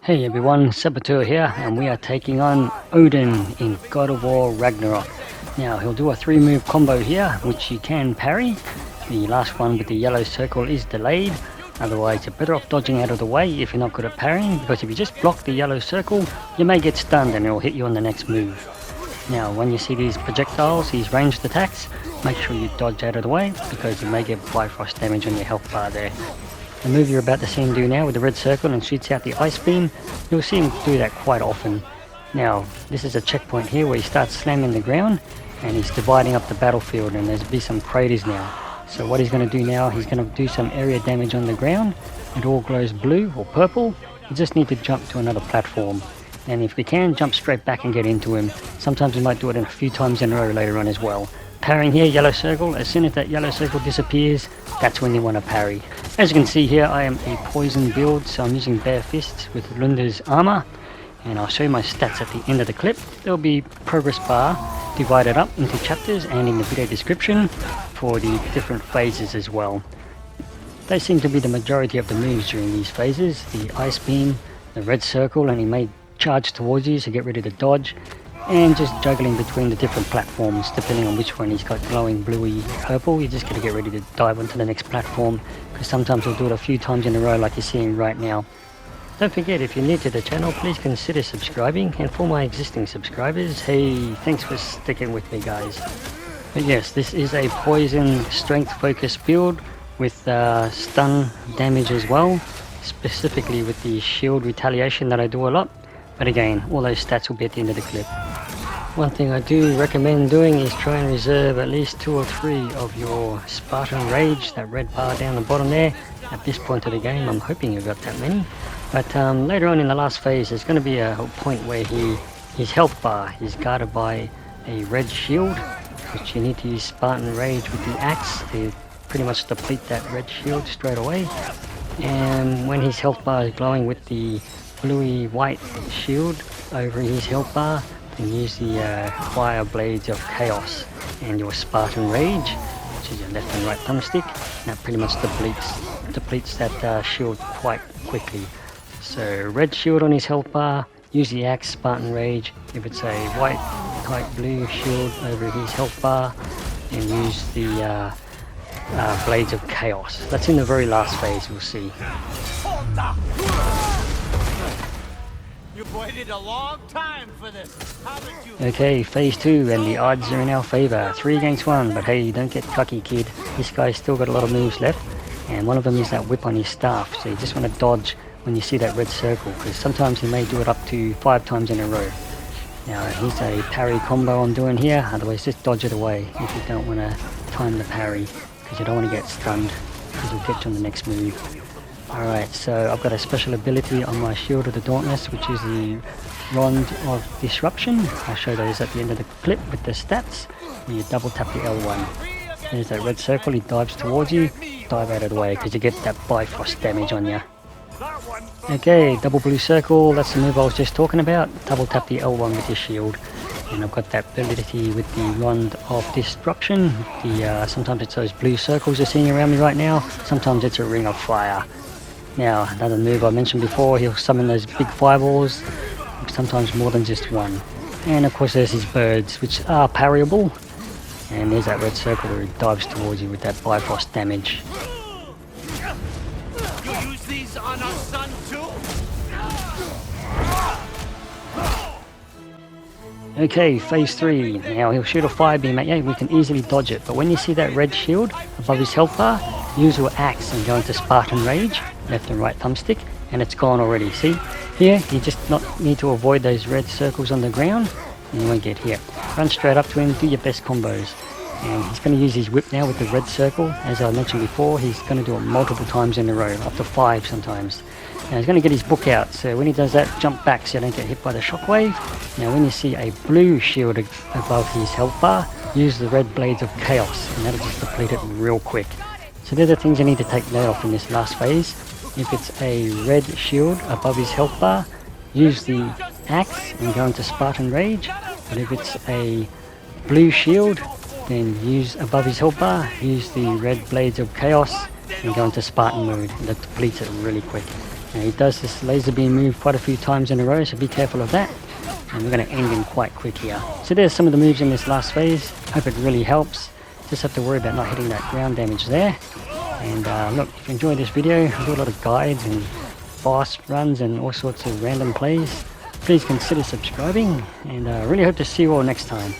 Hey everyone, Saboteur here, and we are taking on Odin in God of War Ragnarok. Now, he'll do a 3-move combo here, which you can parry. The last one with the yellow circle is delayed, otherwise you're better off dodging out of the way if you're not good at parrying, because if you just block the yellow circle, you may get stunned and it'll hit you on the next move. Now, when you see these projectiles, these ranged attacks, make sure you dodge out of the way, because you may get Bifrost damage on your health bar there. The move you're about to see him do now with the red circle and shoots out the ice beam, you'll see him do that quite often. Now, this is a checkpoint here where he starts slamming the ground and he's dividing up the battlefield, and there's be some craters now. So what he's going to do now, he's going to do some area damage on the ground. It all glows blue or purple. You just need to jump to another platform. And if we can, jump straight back and get into him. Sometimes we might do it a few times in a row later on as well. Parrying here, yellow circle. As soon as that yellow circle disappears, that's when you want to parry. As you can see here, I am a poison build, so I'm using bare fists with Lunda's armor. And I'll show you my stats at the end of the clip. There'll be progress bar divided up into chapters and in the video description for the different phases as well. They seem to be the majority of the moves during these phases. The ice beam, the red circle, and he may charge towards you, so get ready to dodge. And just juggling between the different platforms depending on which one he's got glowing bluey purple. You just got to get ready to dive onto the next platform, because sometimes he'll do it a few times in a row like you're seeing right now. Don't forget, if you're new to the channel, please consider subscribing, and for my existing subscribers, hey, thanks for sticking with me guys. But yes, this is a poison strength focused build with stun damage as well, specifically with the shield retaliation that I do a lot. But again, all those stats will be at the end of the clip. One thing I do recommend doing is try and reserve at least 2 or 3 of your Spartan Rage, that red bar down the bottom there. At this point of the game, I'm hoping you've got that many. But later on in the last phase, there's going to be a point where his health bar is guarded by a red shield, which you need to use Spartan Rage with the axe to pretty much deplete that red shield straight away. And when his health bar is glowing with the bluey white shield over his health bar, then use the fire blades of chaos and your Spartan Rage, which is your left and right thumbstick. That pretty much depletes that shield quite quickly. So red shield on his health bar, use the axe, Spartan Rage. If it's a white type blue shield over his health bar, and use the blades of chaos. That's in the very last phase, we'll see. You've waited a long time for this. How did you... Okay, phase 2, and the odds are in our favour. 3 against 1, but hey, don't get cocky, kid. This guy's still got a lot of moves left, and one of them is that whip on his staff, so you just want to dodge when you see that red circle, because sometimes he may do it up to 5 times in a row. Now, here's a parry combo I'm doing here, otherwise just dodge it away if you don't want to time the parry, because you don't want to get stunned, because he'll get you on the next move. Alright, so I've got a special ability on my Shield of the Dauntless, which is the Rod of Disruption. I'll show those at the end of the clip with the stats. You double tap the L1. There's that red circle, he dives towards you, dive out of the way because you get that Bifrost damage on you. Okay, double blue circle, that's the move I was just talking about. Double tap the L1 with your shield. And I've got that ability with the Rod of Destruction. Sometimes it's those blue circles you're seeing around me right now, sometimes it's a Ring of Fire. Now, another move I mentioned before, he'll summon those big fireballs, sometimes more than just one. And of course there's his birds, which are parryable. And there's that red circle where he dives towards you with that Bifrost damage. You use these on our son too? Okay, phase 3. Now he'll shoot a fire beam at you, we can easily dodge it. But when you see that red shield above his health bar, use your axe and go into Spartan Rage, left and right thumbstick, and it's gone already. See? Here, you just need to avoid those red circles on the ground, and you won't get hit. Run straight up to him, do your best combos. And he's going to use his whip now with the red circle. As I mentioned before, he's going to do it multiple times in a row, up to 5 sometimes. Now he's going to get his book out, so when he does that, jump back so you don't get hit by the shockwave. Now when you see a blue shield above his health bar, use the red blades of chaos, and that'll just deplete it real quick. So they're the things you need to take note of in this last phase. If it's a red shield above his health bar, use the axe and go into Spartan Rage. But if it's a blue shield, then use above his health bar, use the red blades of chaos and go into Spartan mode. That depletes it really quick. Now, he does this laser beam move quite a few times in a row, so be careful of that. And we're going to end him quite quick here. So there's some of the moves in this last phase. Hope it really helps. Just have to worry about not hitting that ground damage there. And look, if you enjoyed this video, I do a lot of guides and fast runs and all sorts of random plays. Please consider subscribing, and I really hope to see you all next time.